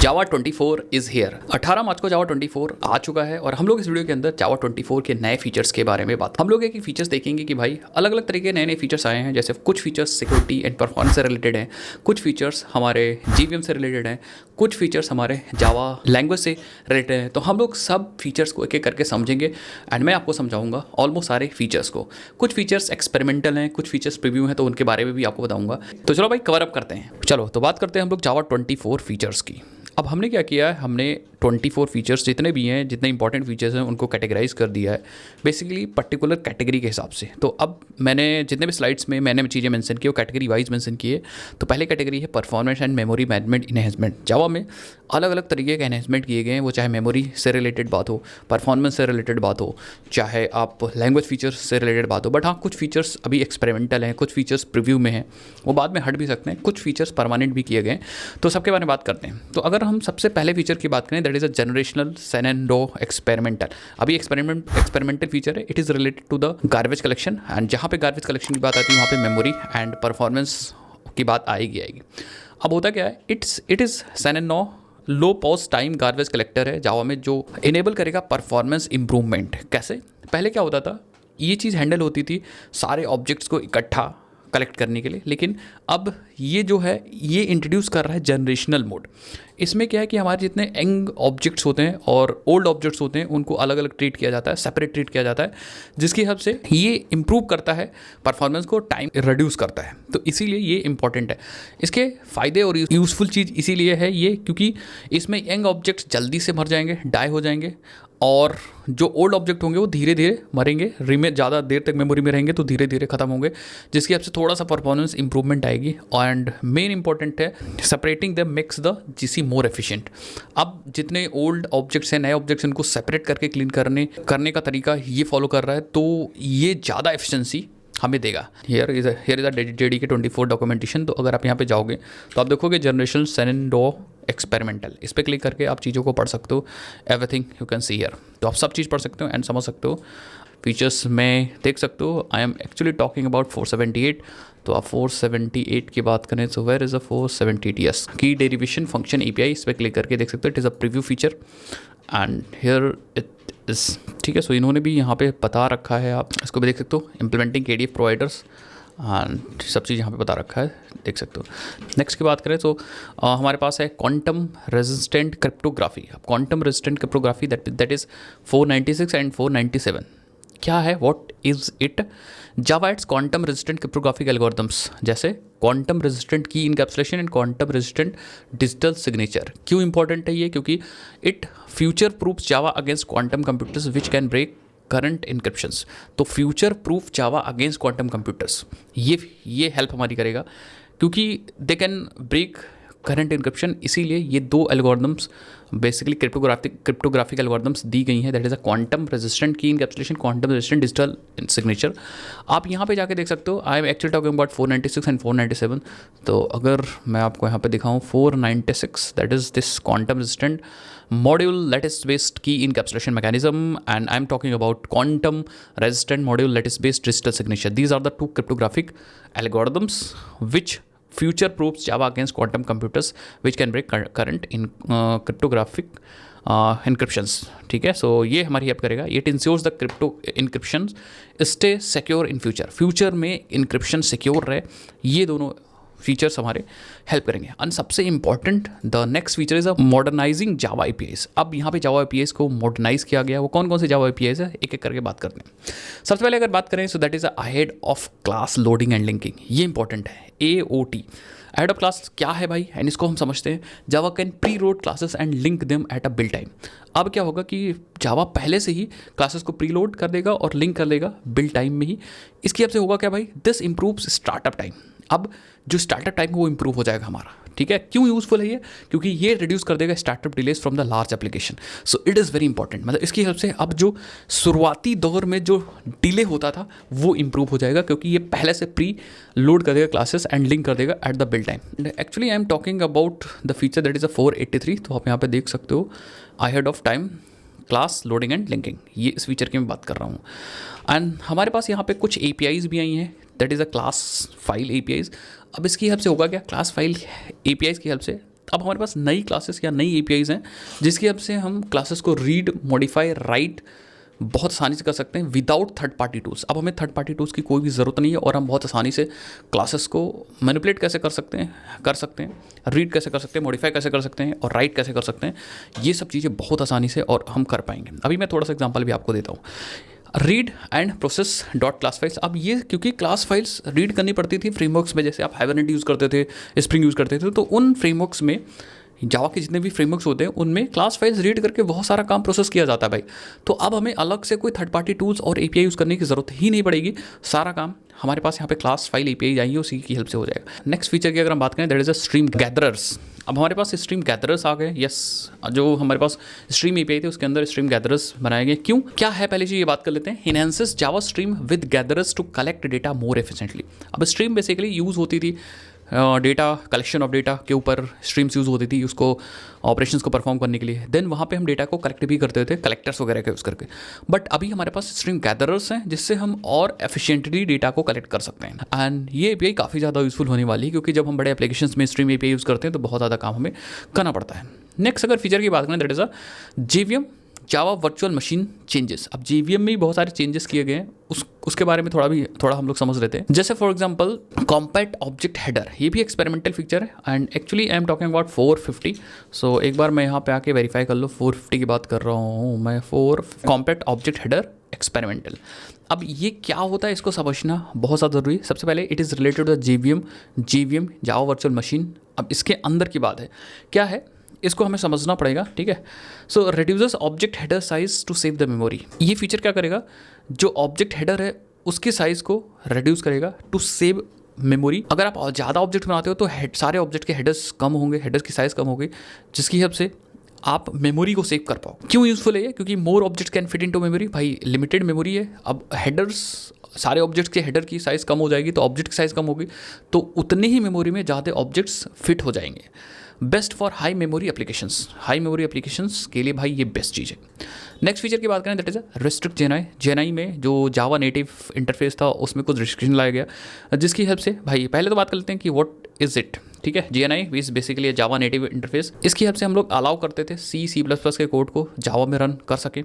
Java 24 is here. 18 मार्च को जावा 24 आ चुका है और हम लोग इस वीडियो के अंदर जावा 24 के नए फीचर्स के बारे में बात हम लोग एक फीचर्स देखेंगे कि भाई अलग अलग तरीके के नए नए फीचर्स आए हैं। जैसे कुछ फीचर्स सिक्योरिटी एंड परफॉर्मेंस से रिलेटेड हैं, कुछ फीचर्स हमारे जीवीएम से रिलेटेड हैं, कुछ फीचर्स हमारे जावा लैंग्वेज से रिलेटेड हैं। तो हम लोग सब फीचर्स को एक एक करके समझेंगे एंड मैं आपको समझाऊंगा ऑलमोस्ट सारे फीचर्स को। कुछ फीचर्स एक्सपेरिमेंटल हैं, कुछ फीचर्स प्रीव्यू हैं, तो उनके बारे में भी आपको बताऊंगा। तो चलो भाई कवर अप करते हैं। चलो तो बात करते हैं हम लोग जावा 24 फीचर्स की। अब हमने क्या किया है, हमने 24 फीचर्स जितने भी हैं, जितने इंपॉर्टेंट फीचर्स हैं, उनको कैटेगराइज कर दिया है बेसिकली पर्टिकुलर कैटेगरी के हिसाब से। तो अब मैंने जितने भी स्लाइड्स में मैंने चीज़ें मेंशन की वो कैटेगरी वाइज मेंशन की है। तो पहले कैटेगरी है performance and memory management enhancement. Java में अलग अलग तरीके के एनहेंसमेंट किए गए हैं, वो चाहे मेमोरी से रिलेटेड बात हो, परफॉर्मेंस से रिलेटेड बात हो, चाहे आप लैंग्वेज फीचर्स से रिलेटेड बात हो। बट हाँ, कुछ फीचर्स अभी एक्सपेरिमेंटल हैं, कुछ फीचर्स प्रीव्यू में हैं, वो बाद में हट भी सकते हैं, कुछ फीचर्स परमानेंट भी किए गए हैं। तो सबके बारे में बात करते हैं। तो अगर हम सबसे पहले फीचर की बात करें, that is a generational Shenandoah experimental. अभी एक्सपेरिमेंटल फीचर है, it is related to the garbage collection and जहाँ पे गार्बेज कलेक्शन की बात आती है वहाँ पे मेमोरी एंड परफॉर्मेंस की बात आएगी। अब होता क्या है, it is Shenandoah low pause time garbage collector है जावा में, जो इनेबल करेगा परफॉर्मेंस इंप्रूवमेंट। कैसे? पहले क्या होता था, ये चीज़ हैंडल होती थी सारे ऑब्जेक्ट्स को इकट्ठा कलेक्ट करने के लिए, लेकिन अब ये जो है ये इंट्रोड्यूस कर रहा है जनरेशनल मोड। इसमें क्या है कि हमारे जितने यंग ऑब्जेक्ट्स होते हैं और ओल्ड ऑब्जेक्ट्स होते हैं उनको अलग अलग ट्रीट किया जाता है, सेपरेट ट्रीट किया जाता है, जिसकी हिसाब से ये इंप्रूव करता है परफॉर्मेंस को, टाइम रिड्यूस करता है। तो इसीलिए ये इंपॉर्टेंट है। इसके फ़ायदे और यूज़फुल चीज़ इसीलिए है ये क्योंकि इसमें यंग ऑब्जेक्ट्स जल्दी से मर जाएंगे, डाई हो जाएंगे, और जो ओल्ड ऑब्जेक्ट होंगे वो धीरे धीरे मरेंगे, ज़्यादा देर तक मेमोरी में रहेंगे तो धीरे धीरे खत्म होंगे, जिसकी वजह से थोड़ा सा परफॉर्मेंस इंप्रूवमेंट आएगी। एंड मेन इंपॉर्टेंट है separating the makes the GC more efficient. अब जितने ओल्ड ऑब्जेक्ट्स हैं, नए ऑब्जेक्ट्स, इनको सेपरेट करके क्लीन करने का तरीका ये फॉलो कर रहा है, तो ये ज़्यादा एफिशिएंसी हमें देगा। Here is a JDK 24 documentation. तो अगर आप यहाँ पे जाओगे तो आप देखोगे जनरेशनल सेनेंडो एक्सपेरिमेंटल, इस पर क्लिक करके आप चीज़ों को पढ़ सकते हो। Everything you can see here, तो आप सब चीज़ पढ़ सकते हो एंड समझ सकते हो। फीचर्स में देख सकते हो। I am actually talking about 478। तो आप 478 की बात करें तो वेयर इज़ अ 478? यस, की डेरिवेशन फंक्शन API, इस पर क्लिक करके देख सकते हो। It is a preview feature and here it is. ठीक है, सो इन्होंने भी यहाँ पे बता रखा है, आप इसको भी देख सकते हो। इम्प्लीमेंटिंग KDF प्रोवाइडर्स एंड सब चीज़ यहाँ पे बता रखा है, देख सकते हो। नेक्स्ट की बात करें तो हमारे पास है क्वांटम रेजिस्टेंट क्रिप्टोग्राफी। अब quantum resistant cryptography that is 496 and 497। क्या है, what is it? Java adds quantum resistant cryptographic algorithms, जैसे quantum resistant key encapsulation and quantum resistant digital signature. क्यों इंपॉर्टेंट है ये? क्योंकि it future proofs Java against quantum computers which can break current encryptions. तो future proof Java against quantum computers, ये help हमारी करेगा क्योंकि they can break current encryption. इसीलिए ये दो एल्गोरिथम्स बेसिकली क्रिप्टोग्राफिक एल्गोरिथम्स दी गई हैं, that is a quantum resistant key encapsulation, quantum resistant digital signature. आप यहाँ पे जाके देख सकते हो। I am actually talking about 496 and 497। तो अगर मैं आपको यहाँ पे दिखाऊँ 496, that is this quantum resistant module lattice based key encapsulation mechanism, and I'm talking about quantum resistant module lattice based digital signature. These are the two cryptographic algorithms which future proofs Java against quantum computers which can break current in cryptographic encryptions. ठीक है, सो ये हमारी help करेगा। It ensures the crypto encryption stay secure in future में encryption secure रहे। ये दोनों features हमारे हेल्प करेंगे। एंड सबसे important the next feature is a modernising Java APIs। अब यहाँ पे जावा APIs को मॉडर्नाइज किया गया। वो कौन कौन से जावा APIs है, एक एक करके बात करते हैं। सबसे पहले अगर बात करें so that is ahead of class loading and linking. ये इंपॉर्टेंट है, AOT। अहेड ऑफ क्लास क्या है भाई, एंड इसको हम समझते हैं। Java can preload classes and link them at a build time. अब क्या होगा कि जावा पहले से ही क्लासेस को प्री लोड कर देगा और लिंक कर देगा बिल्ड टाइम में ही। इसकी वजह से होगा क्या भाई, दिस इंप्रूव्स स्टार्टअप टाइम। अब जो स्टार्टअप टाइम है वो इंप्रूव हो जाएगा हमारा। ठीक है, क्यों यूजफुल है ये? क्योंकि ये रिड्यूस कर देगा startup delays from the large application. So it is very important. मतलब इसकी हेल्प से अब जो शुरुआती दौर में जो डिले होता था वो इंप्रूव हो जाएगा, क्योंकि ये पहले से प्री लोड कर देगा क्लासेस एंड लिंक कर देगा at the build time. Actually I am talking about the feature that is अ 483। तो आप यहाँ पे देख सकते हो ahead of time class loading and linking, ये इस फीचर की मैं बात कर रहा हूँ। एंड हमारे पास यहाँ पे कुछ APIs भी आई हैं, that is a class file APIs। अब इसकी हेल्प से होगा क्या, क्लास फाइल APIs की हेल्प से अब हमारे पास नई क्लासेस या नई एपीआईज हैं जिसकी हेल्प से हम क्लासेस को रीड, मॉडिफाई, राइट बहुत आसानी से कर सकते हैं विदाउट थर्ड पार्टी टूल्स। अब हमें थर्ड पार्टी टूल्स की कोई भी ज़रूरत नहीं है और हम बहुत आसानी से क्लासेस को मैनिपुलेट कैसे कर सकते हैं, रीड कैसे कर सकते हैं, मॉडिफाई कैसे कर सकते हैं और राइट कैसे कर सकते हैं, ये सब चीज़ें बहुत आसानी से और हम कर पाएंगे। अभी मैं थोड़ा सा एग्जाम्पल भी आपको देता हूँ। Read and process dot class files. अब ये क्योंकि क्लास फाइल्स रीड करनी पड़ती थी फ्रेमवर्क्स में, जैसे आप हाइबरनेट यूज़ करते थे, स्प्रिंग यूज़ करते थे, तो उन फ्रेमवर्क्स में जावा के जितने भी फ्रेमवर्क्स होते हैं उनमें क्लास फाइल्स रीड करके बहुत सारा काम प्रोसेस किया जाता है भाई। तो अब हमें अलग से कोई थर्ड पार्टी टूल्स और एपीआई यूज़ करने की ज़रूरत ही नहीं पड़ेगी, सारा काम हमारे पास यहाँ पे क्लास फाइल एपीआई आई है उसी की हेल्प से हो जाएगा। नेक्स्ट फीचर की अगर हम बात करें, that is a stream gatherers. अब हमारे पास स्ट्रीम गैदरर्स आ गए। यस, जो हमारे पास स्ट्रीम एपीआई थे उसके अंदर स्ट्रीम गैदरर्स बनाए गए। क्यों, क्या है, पहले जी ये बात कर लेते हैं। Enhances Java stream with gatherers to collect data more efficiently. अब स्ट्रीम बेसिकली यूज़ होती थी डेटा कलेक्शन ऑफ डेटा के ऊपर स्ट्रीम्स यूज़ होती थी उसको ऑपरेशंस को परफॉर्म करने के लिए। देन वहाँ पे हम डेटा को कलेक्ट भी करते थे कलेक्टर्स वगैरह का यूज़ करके। बट अभी हमारे पास स्ट्रीम गैदरर्स हैं जिससे हम और एफिशिएंटली डेटा को कलेक्ट कर सकते हैं। एंड ये एपीआई काफ़ी ज़्यादा यूज़फुल होने वाली है क्योंकि जब हम बड़े एप्लीकेशंस में स्ट्रीम एपीआई यूज़ करते हैं तो बहुत ज़्यादा काम हमें करना पड़ता है। नेक्स्ट अगर फीचर की बात करें, that is a JVM Java virtual machine changes. अब जेवीएम में बहुत सारे चेंजेस किए गए हैं, उसके बारे में थोड़ा हम लोग समझ लेते हैं। जैसे for example compact object header, ये भी एक्सपेरिमेंटल फीचर है and actually I am talking about 450। सो एक बार मैं यहाँ पे आके वेरीफाई कर लो, 450 की बात कर रहा हूँ मैं। Compact object header experimental. अब ये क्या होता है इसको समझना बहुत ज़्यादा ज़रूरी है। सबसे पहले it is related to JVM Java virtual machine. अब इसके अंदर की बात है, क्या है इसको हमें समझना पड़ेगा, ठीक है। So reduces object header size to save the memory. ये फीचर क्या करेगा, जो ऑब्जेक्ट हेडर है उसके साइज़ को रिड्यूस करेगा टू सेव मेमोरी। अगर आप ज़्यादा ऑब्जेक्ट बनाते हो तो सारे ऑब्जेक्ट के हेडर्स कम होंगे, हेडर्स की साइज़ कम होगी, जिसकी हेल्प से आप मेमोरी को सेव कर पाओ। क्यों यूज़फुल है ये, क्योंकि more object can fit into memory. भाई लिमिटेड मेमोरी है, अब हेडर्स सारे ऑब्जेक्ट्स के हेडर की साइज़ कम हो जाएगी तो ऑब्जेक्ट की साइज़ कम होगी, तो उतने ही मेमोरी में ज़्यादा ऑब्जेक्ट्स फिट हो जाएंगे। Best for high memory applications के लिए भाई ये बेस्ट चीज़ है। नेक्स्ट फीचर की बात करें, दैट इज रिस्ट्रिक्ट जेएनआई में जो जावा नेटिव इंटरफेस था उसमें कुछ रिस्ट्रिक्शन लाया गया, जिसकी हेल्प से भाई पहले तो बात कर लेते हैं कि व्हाट इज इट, ठीक है। JNI is basically Java native interface. इसकी हेल्प से हम लोग अलाउ करते थे C++ के कोड को जावा में रन कर सके।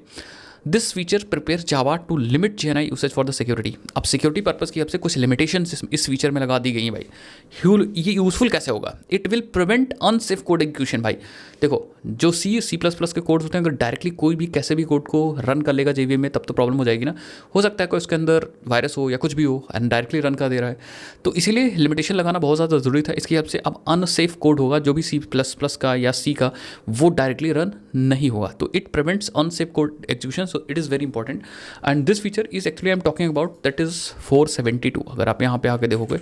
This feature prepare Java to limit JNI usage for the security. अब सिक्योरिटी पर्पस की हेल्प से कुछ लिमिटेशन इस फीचर में लगा दी गई हैं भाई। ये यूजफुल कैसे होगा, it will prevent unsafe code execution. भाई देखो, जो C++ के कोड्स होते हैं, अगर डायरेक्टली कोई भी कैसे भी कोड को रन कर लेगा जेवीएम में तब तो प्रॉब्लम हो जाएगी ना। हो सकता है कोई उसके अंदर वायरस हो या कुछ भी हो एंड डायरेक्टली रन कर दे रहा है, तो इसीलिए लिमिटेशन लगाना बहुत ज़्यादा ज़रूरी था। इसकी हेल्प से अब अनसेफ कोड होगा जो भी C++ का या C का, वो डायरेक्टली रन नहीं होगा। तो it prevents unsafe code execution, so it is very important. And this feature is actually I am talking about, that is 472। अगर आप यहाँ पे आके देखोगे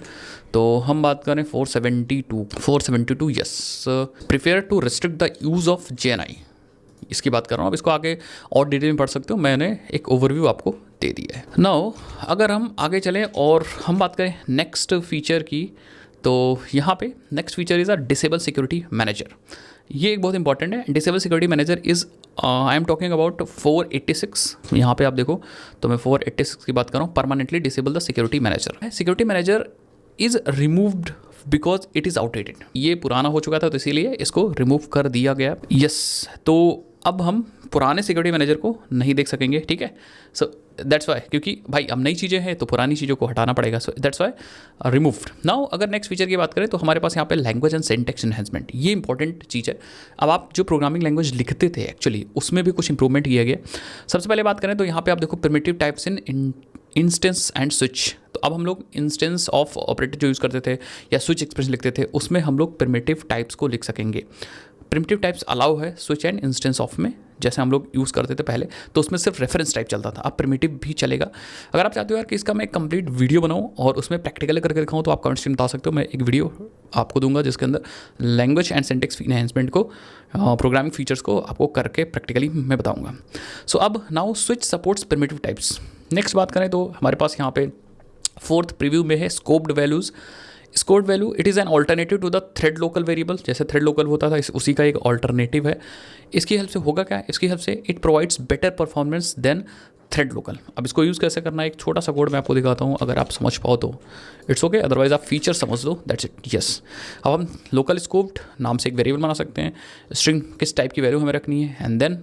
तो हम बात करें 472 yes, prepare to restrict the use of JNI, इसकी बात कर रहा हूँ। अब इसको आगे और डिटेल में पढ़ सकते हो, मैंने एक ओवरव्यू आपको दे दिया है। नाउ अगर हम आगे चलें और हम बात करें नेक्स्ट फीचर की, तो यहाँ पे next feature is a disable security manager. ये एक बहुत इंपॉर्टेंट है। Disable security manager is I am talking about 486। यहाँ पे आप देखो तो मैं 486 की बात कर रहा हूँ। Permanently disable the security manager. Security manager is removed because it is outdated. ये पुराना हो चुका था तो इसीलिए इसको रिमूव कर दिया गया। यस, तो अब हम पुराने सिक्योरिटी मैनेजर को नहीं देख सकेंगे, ठीक है। सो दैट्स वाई, क्योंकि भाई अब नई चीज़ें हैं तो पुरानी चीज़ों को हटाना पड़ेगा। So that's why removed. Now अगर नेक्स्ट फीचर की बात करें तो हमारे पास यहाँ पे लैंग्वेज एंड सिंटैक्स एनहांसमेंट, ये इंपॉर्टेंट चीज़ है। अब आप जो प्रोग्रामिंग लैंग्वेज लिखते थे एक्चुअली उसमें भी कुछ इंप्रूवमेंट किया गया। सबसे पहले बात करें तो यहाँ पे आप देखो primitive types in instance and switch. तो अब हम लोग इंस्टेंस ऑफ ऑपरेटर जो यूज़ करते थे या स्विच एक्सप्रेशन लिखते थे उसमें हम लोग प्रिमिटिव टाइप्स को लिख सकेंगे। प्रिमिटिव टाइप्स अलाउ है स्विच एंड इंस्टेंस ऑफ में, जैसे हम लोग यूज़ करते थे पहले, तो उसमें सिर्फ रेफरेंस टाइप चलता था। अब प्रिमिटिव भी चलेगा। अगर आप चाहते हो यार कि इसका मैं एक कंप्लीट वीडियो बनाऊं और उसमें प्रैक्टिकली करके दिखाऊं तो आप कमेंट्स में बता सकते हो। मैं एक वीडियो आपको दूंगा जिसके अंदर लैंग्वेज एंड सिंटैक्स एनहांसमेंट को, प्रोग्रामिंग फीचर्स को आपको करके प्रैक्टिकली मैं बताऊँगा। सो अब now switch supports primitive types. Next बात करें तो हमारे पास यहाँ पे फोर्थ प्रीव्यू में है scoped values scored value it is an alternative to the thread local variable, जैसे थ्रेड लोकल होता था उसी का एक ऑल्टरनेटिव है। इसकी हेल्प से होगा क्या, इसकी हेल्प से it provides better performance than thread local. अब इसको यूज़ कैसे करना है, एक छोटा सा कोड मैं आपको दिखाता हूँ, अगर आप समझ पाओ तो इट्स ओके, अदरवाइज आप फीचर समझ लो, दैट्स इट। यस, अब हम लोकल स्कोप्ड नाम से एक वेरिएबल बना सकते हैं, स्ट्रिंग किस टाइप की वैल्यू हमें रखनी है, एंड देन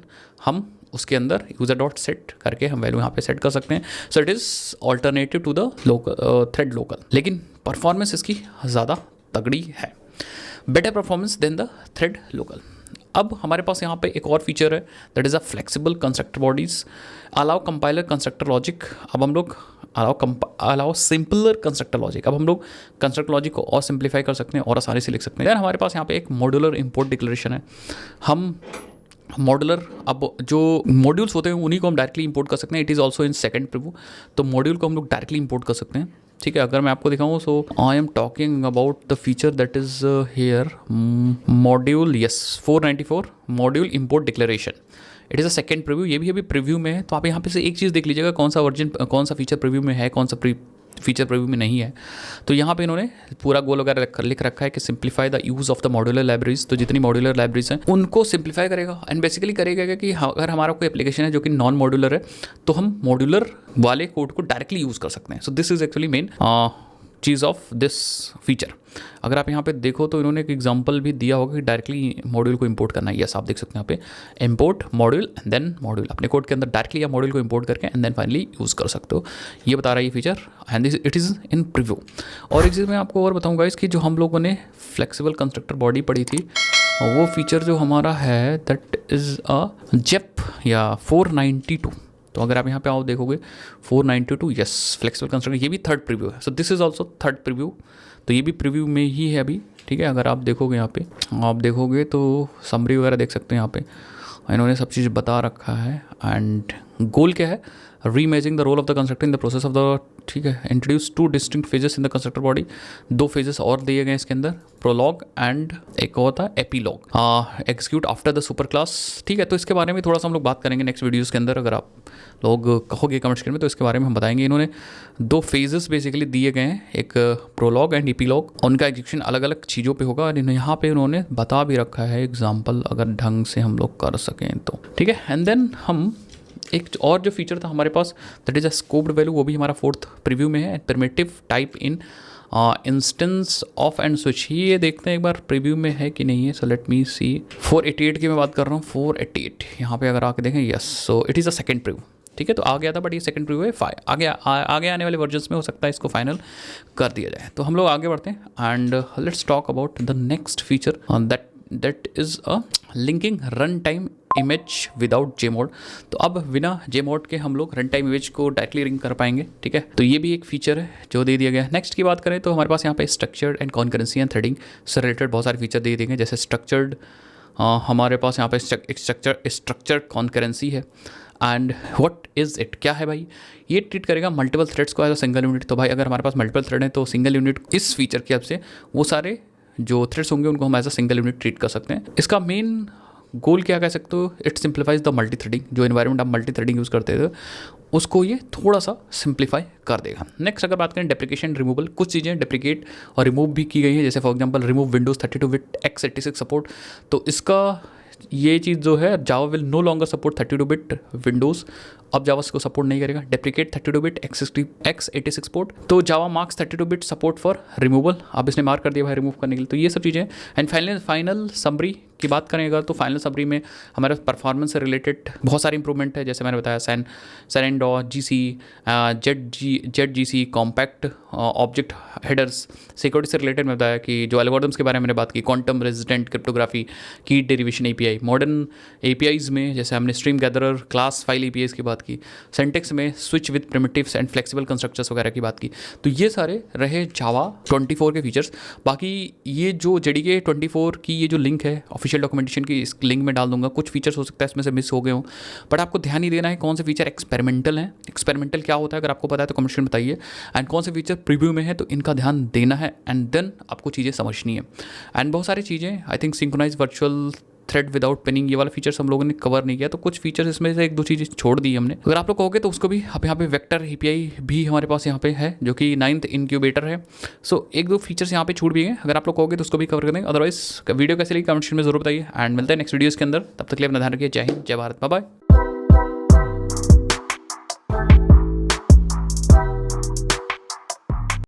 हम उसके अंदर यूजर डॉट सेट करके हम वैल्यू यहाँ पे सेट कर सकते हैं। So it is alternative to the local thread local, लेकिन परफॉर्मेंस इसकी ज़्यादा तगड़ी है, better performance than the thread local. अब हमारे पास यहाँ पे एक और फीचर है, that is a flexible constructor bodies allow compiler constructor logic. अब हम लोग अलाउ सिंपलर कंस्ट्रक्टर लॉजिक, अब हम लोग कंस्ट्रक्टर लॉजिक को और सिंप्लीफाई कर सकते हैं और आसानी से लिख सकते हैं। यार हमारे पास यहाँ पे एक मॉड्यूलर इंपोर्ट डिक्लेरेशन है, हम मॉड्यूलर, अब जो मॉड्यूल्स होते हैं उन्हीं को हम डायरेक्टली इंपोर्ट कर सकते हैं। It is also in second preview, तो मॉड्यूल को हम लोग डायरेक्टली इंपोर्ट कर सकते हैं। ठीक है, अगर मैं आपको दिखाऊँ, so I am talking about the feature that is here module, yes 494 module import declaration. It is a second preview, ये भी अभी प्रीव्यू में है, तो आप यहाँ पे से एक चीज़ देख लीजिएगा कौन सा वर्जन, कौन सा फीचर प्रीव्यू में है, कौन सा फीचर प्रीव्यू में नहीं है। तो यहाँ पे इन्होंने पूरा गोल वगैरह लिख रखा है कि simplify the use of the modular libraries, तो जितनी मॉड्यूलर लाइब्रेरीज हैं उनको सिंप्लीफाई करेगा, एंड बेसिकली करेगा कि अगर हमारा कोई एप्लीकेशन है जो कि नॉन मॉड्यूलर है, तो हम मॉड्यूलर वाले कोड को डायरेक्टली यूज़ कर सकते हैं। So this is actually main cheese of this feature. अगर आप यहाँ पे देखो तो इन्होंने एक एग्जांपल भी दिया होगा कि डायरेक्टली मॉड्यूल को इंपोर्ट करना है। यस, आप देख सकते हैं यहाँ पे import module and then module, अपने कोड के अंदर डायरेक्टली या मॉड्यूल को इंपोर्ट करके एंड देन फाइनली यूज़ कर सकते हो, ये बता रहा है ये feature, and it is in preview. और एक चीज़ मैं आपको और बताऊँगा, इसकी जो हम लोगों ने फ्लेक्सिबल कंस्ट्रक्टर बॉडी पढ़ी थी, वो फीचर जो हमारा है दैट इज़ अ जेप या 492। तो अगर आप यहाँ पे आओ देखोगे 492, यस फ्लेक्सिबल कंस्ट्रक्टर, ये भी थर्ड प्रीव्यू है। So this is also third preview, तो ये भी प्रीव्यू में ही है अभी। ठीक है, अगर आप देखोगे यहाँ पे, आप देखोगे तो समरी वगैरह देख सकते हैं, यहाँ पे इन्होंने सब चीज़ बता रखा है। एंड गोल क्या है, reimagining the role of the constructor in the process of the, ठीक है, introduce 2 distinct phases in the constructor body, 2 phases और दिए गए इसके अंदर, प्रोलॉग एंड एक होता है epilogue, execute after the super class. ठीक है, तो इसके बारे में थोड़ा सा हम लोग बात करेंगे नेक्स्ट वीडियोज़ के अंदर, अगर आप लोग कहोगे कमेंट्स के में तो इसके बारे में हम बताएंगे। इन्होंने 2 फेजेस बेसिकली दिए गए हैं, एक प्रोलॉग एंड एपीलॉग, उनका एग्जीक्यूशन अलग अलग चीज़ों पे होगा, और यहाँ पे उन्होंने बता भी रखा है एग्जाम्पल, अगर ढंग से हम लोग कर सकें तो। ठीक है, एंड देन हम एक और जो फीचर था हमारे पास that is a scoped value, वो भी हमारा फोर्थ प्रीव्यू में है, primitive type in instance of and switch. ये देखते हैं एक बार प्रीव्यू में है कि नहीं है। सो लेट मी सी, 488 की मैं बात कर रहा हूँ, 488 यहाँ पे अगर आके देखें, yes, so it is a second preview. ठीक है, तो आ गया था, बट ये सेकंड प्रीव्यू है, आगे आने वाले वर्जन्स में हो सकता है इसको फाइनल कर दिया जाए। तो हम लोग आगे बढ़ते हैं and let's talk about the next feature that is a linking run time image without JMOD. तो अब बिना जेमोड के हम लोग रन टाइम इमेज को डायरेक्टली लिंक कर पाएंगे। ठीक है, तो ये भी एक फीचर है जो दे दिया गया है। नेक्स्ट की बात करें तो हमारे पास यहाँ पे structured and concurrency and threading से रिलेटेड बहुत सारे फीचर दे दिए गए, जैसे स्ट्रक्चर्ड, हमारे पास यहाँ पे स्ट्रक्चर्ड कॉन्करेंसी है। एंड व्हाट इज़ इट, क्या है भाई, ये ट्रीट करेगा मल्टीपल थ्रेड्स को एज अ सिंगल यूनिट। तो भाई अगर हमारे पास मल्टीपल थ्रेड है तो सिंगल यूनिट, इस फीचर की हेल्प से वो सारे जो थ्रेड्स होंगे उनको हम as a single unit treat कर सकते हैं। इसका मेन गोल क्या कह सकते हो, it simplifies the multi threading. जो एनवायरनमेंट आप मल्टी थ्रेडिंग यूज़ करते थे उसको ये थोड़ा सा सिंप्लीफाई कर देगा। नेक्स्ट अगर बात करें डेप्रिकेशन रिमूवल, कुछ चीज़ें डेप्रिकेट और रिमूव भी की गई है, जैसे for example remove Windows 32 bit x86 support. तो इसका ये चीज़ जो है, Java will no longer support 32 bit Windows, अब जावा इसको सपोर्ट नहीं करेगा। डेप्रिकेट 32 बिट x86 पोर्ट, तो Java marks 32 bit support for removal, अब इसने मार्क कर दिया भाई रिमूव करने के लिए। तो ये सब चीज़ें। एंड फाइनल समरी की बात करें अगर, तो फाइनल समरी में हमारे परफॉर्मेंस से रिलेटेड बहुत सारे इंप्रूवमेंट है, जैसे मैंने बताया Shenandoah, GC, Z GC, compact object headers, security से रिलेटेड मैं बताया कि जो एल्गोरिथम्स के बारे में मैंने बात की, क्वांटम रेजिस्टेंट क्रिप्टोग्राफी, की डेरिवेशन एपीआई, मॉडर्न एपीआईज में जैसे हमने stream gatherer, class file APIs की बात की, सिंटेक्स में switch with primitives and flexible constructors वगैरह की बात की। तो ये सारे रहे जावा 24 के फीचर्स। बाकी ये जो जेडीके 24 की ये जो लिंक है ऑफिशियल डॉक्यूमेंटेशन की, इस लिंक में डाल दूंगा। कुछ फीचर्स हो सकता है इसमें से मिस हो गए हों, बट आपको ध्यान ही देना है कौन से फीचर एक्सपेरिमेंटल हैं। एक्सपेरिमेंटल क्या होता है अगर आपको पता है तो कमेंट में बताइए, एंड कौन से फीचर प्रीव्यू में है तो इनका ध्यान देना है, एंड देन आपको चीज़ें समझनी है। एंड बहुत सारी चीज़ें I think synchronise virtual thread without pinning, ये वाला फीचर्स हम लोगों ने कवर नहीं किया, तो कुछ फीचर्स इसमें से एक दो चीज़ें छोड़ दी हमने। अगर आप लोग कहोगे तो उसको भी अब यहाँ पे वेक्टर एपीआई भी हमारे पास यहाँ पे है, जो कि 9th इनक्यूबेटर है। सो एक दो फीचर्स यहाँ पे छूट भी गए, अगर आप लोग कहोगे तो उसको भी कवर कर देंगे। अदरवाइज वीडियो कैसे लगी कमेंट सेक्शन में जरूर बताइए, एंड मिलते हैं नेक्स्ट वीडियोज़ के अंदर। तब तक के लिए अपना ध्यान रखिए। जय हिंद, जय भारत, बाय बाय।